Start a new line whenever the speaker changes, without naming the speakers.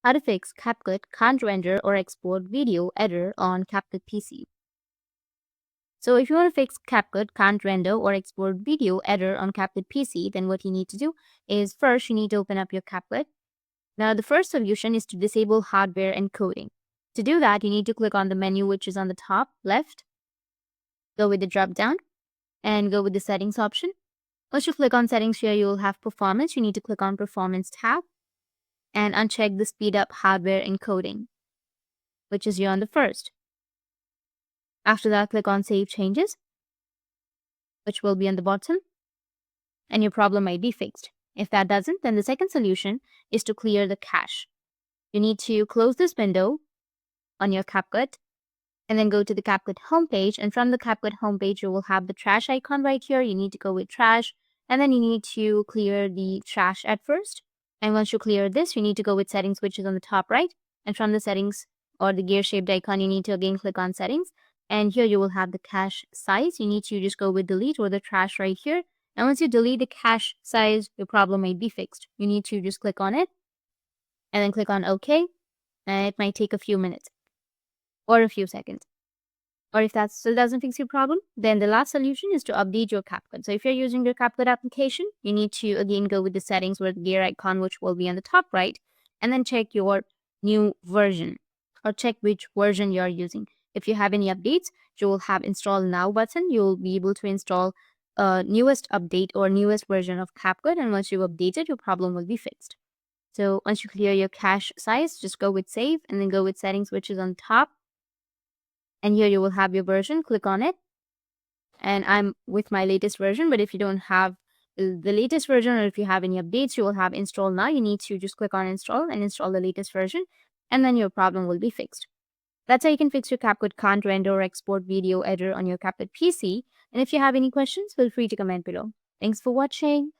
how to fix CapCut can't render or export video error on CapCut PC. So if you want to fix CapCut can't render or export video error on CapCut PC, then what you need to do is first you need to open up your CapCut. Now the first solution is to disable hardware encoding. To do that, you need to click on the menu which is on the top left, go with the drop down and go with the settings option. Once you click on settings here, you will have performance. You need to click on performance tab and uncheck the speed up hardware encoding, which is here on the first. After that, click on Save Changes, which will be on the bottom, and your problem might be fixed. If that doesn't, then the second solution is to clear the cache. You need to close this window on your CapCut, and then go to the CapCut homepage, and from the CapCut homepage, you will have the trash icon right here. You need to go with trash, and then you need to clear the trash at first. And once you clear this, you need to go with settings, which is on the top right, and from the settings or the gear-shaped icon, you need to again click on settings. And here you will have the cache size. You need to just go with delete or the trash right here. And once you delete the cache size, your problem might be fixed. You need to just click on it and then click on OK. And it might take a few minutes or a few seconds. Or if that still doesn't fix your problem, then the last solution is to update your CapCut. So if you're using your CapCut application, you need to again go with the settings with the gear icon, which will be on the top right, and then check your new version or check which version you're using. If you have any updates, you will have install now button. You'll be able to install newest update or newest version of CapCut. And once you update it, your problem will be fixed. So once you clear your cache size, just go with save and then go with settings, which is on top. And here you will have your version. Click on it. And I'm with my latest version. But if you don't have the latest version or if you have any updates, you will have install now. You need to just click on install and install the latest version. And then your problem will be fixed. That's how you can fix your CapCut can't render or export video error on your CapCut PC. And if you have any questions, feel free to comment below. Thanks for watching.